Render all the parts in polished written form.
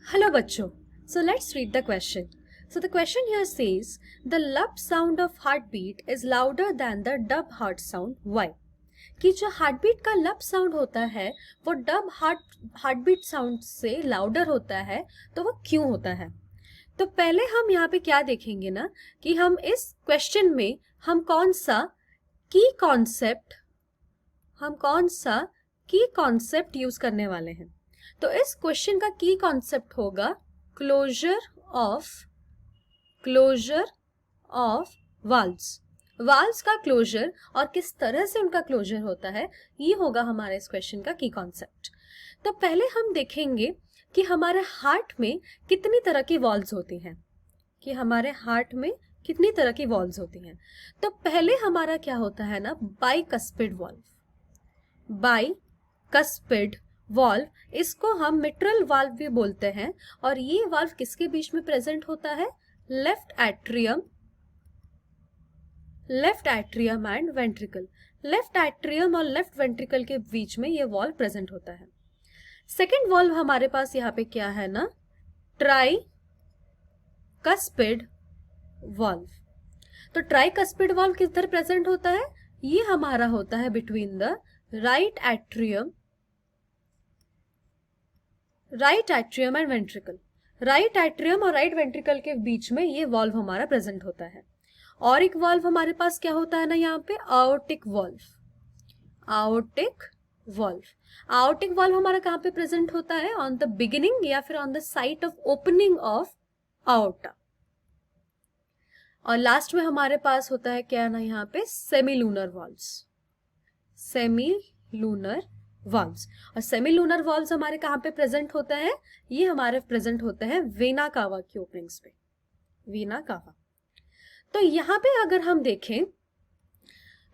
Hello बच्चों. So let's read the question. So the question here says the lub sound of heartbeat is louder than the dub heart sound. Why? कि जो heartbeat का लब sound होता है वो dub heartbeat sound से louder होता है, तो वो क्यों होता है? तो पहले हम यहाँ पे क्या देखेंगे ना कि हम इस क्वेश्चन में हम कौन सा की कॉन्सेप्ट यूज करने वाले हैं. तो इस क्वेश्चन का की कॉन्सेप्ट होगा क्लोजर ऑफ वाल्व्स. वाल्व्स का क्लोजर और किस तरह से उनका क्लोजर होता है, ये होगा हमारे इस क्वेश्चन का की कॉन्सेप्ट. तो पहले हम देखेंगे कि हमारे हार्ट में कितनी तरह की वॉल्व्स होती हैं, तो पहले हमारा क्या होता है ना, बाइकस्पिड वाल्व, इसको हम मिट्रल वाल्व भी बोलते हैं. और ये वाल्व किसके बीच में प्रेजेंट होता है? Left atrium and ventricle. Left atrium और लेफ्ट वेंट्रिकल के बीच में ये वाल्व प्रेजेंट होता है. सेकेंड वाल्व हमारे पास यहाँ पे क्या है ना, ट्राइकस्पिड वाल्व. तो ट्राइकस्पिड वाल्व किधर प्रेजेंट होता है? ये हमारा होता है between the right atrium and ventricle. Right atrium और राइट वेंट्रिकल के बीच में ये वाल्व हमारा प्रेजेंट होता है. और एक वाल्व हमारे पास क्या होता है ना यहाँ पे, आयोटिक वाल्व हमारा कहाँ पे प्रेजेंट होता है? ऑन द बिगिनिंग या फिर on the site of opening of iota. और लास्ट में हमारे पास होता है क्या ना यहाँ पे, सेमीलूनर वाल्व्स. और सेमीलूनर वाल्व्स हमारे कहाँ पे प्रेजेंट होता है? ये हमारे प्रेजेंट होते हैं वेना कावा की ओपनिंग्स पे, वेना कावा. तो यहाँ पे अगर हम देखें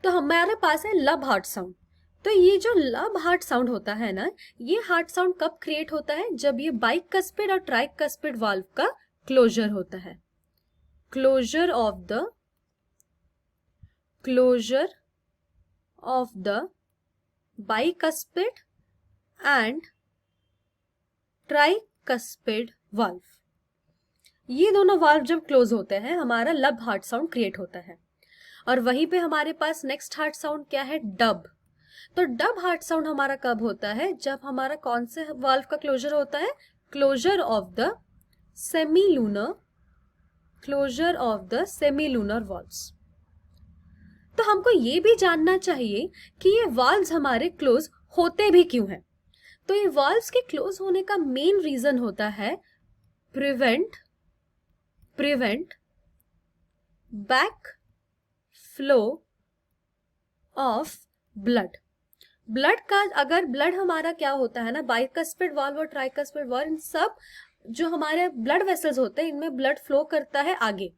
तो हमारे पास है लब हार्ट साउंड. तो ये जो लब हार्ट साउंड होता है ना, ये हार्ट साउंड कब क्रिएट होता है? जब ये बाइकस्पिड और ट्राइकस्पिड वाल्व का क्लोजर होता है. Closure of the bicuspid and tricuspid valve. ये दोनों वाल्व जब क्लोज होते हैं हमारा लब हार्ट साउंड क्रिएट होता है. और वहीं पे हमारे पास नेक्स्ट हार्ट साउंड क्या है? डब. तो डब हार्ट साउंड हमारा कब होता है? जब हमारा कौन से वाल्व का क्लोजर होता है? Closure of the semilunar valves. तो हमको ये भी जानना चाहिए कि ये वाल्व्स हमारे क्लोज होते भी क्यों हैं. तो ये वाल्व्स के क्लोज होने का मेन रीजन होता है prevent back flow of blood का. अगर ब्लड हमारा क्या होता है ना, बाइकस्पिड वाल्व और ट्राइकस्पिड वाल्व, इन सब जो हमारे ब्लड वेसल्स होते हैं इनमें ब्लड फ्लो करता है आगे.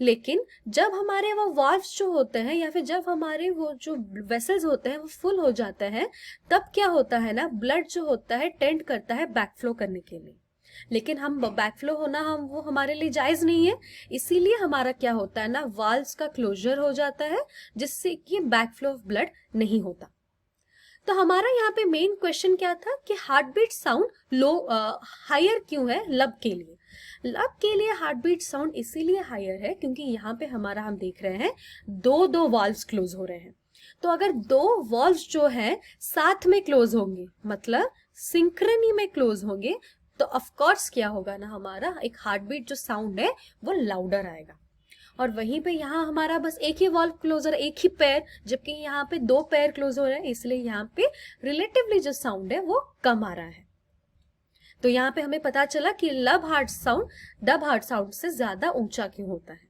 लेकिन जब हमारे वो वाल्व्स जो होते हैं या फिर जब हमारे वो जो वेसल्स होते हैं वो फुल हो जाते हैं, तब क्या होता है ना, ब्लड जो होता है टेंड करता है बैकफ्लो करने के लिए. लेकिन हम बैकफ्लो होना वो हमारे लिए जायज नहीं है. इसीलिए हमारा क्या होता है ना, वाल्व्स का क्लोजर हो जाता है जिससे कि बैकफ्लो ऑफ ब्लड नहीं होता. तो हमारा यहाँ पे मेन क्वेश्चन क्या था कि हार्टबीट साउंड हायर क्यों है लब के लिए. लब के लिए हार्टबीट साउंड इसीलिए हायर है क्योंकि यहाँ पे हमारा हम देख रहे हैं दो वाल्व्स क्लोज हो रहे हैं. तो अगर दो वाल्व्स जो है साथ में क्लोज होंगे, मतलब सिंक्रोनी में क्लोज होंगे, तो ऑफ कोर्स क्या होगा ना, हमारा एक हार्टबीट जो साउंड है वो लाउडर आएगा. और वहीं पे यहाँ हमारा बस एक ही वाल्व क्लोजर, एक ही पैर, जबकि यहाँ पे दो पैर क्लोज हो रहे हैं, इसलिए यहाँ पे रिलेटिवली जो साउंड है वो कम आ रहा है. तो यहाँ पे हमें पता चला कि डब हार्ट साउंड से ज्यादा ऊंचा क्यों होता है.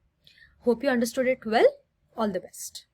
Hope you understood it well. All the best.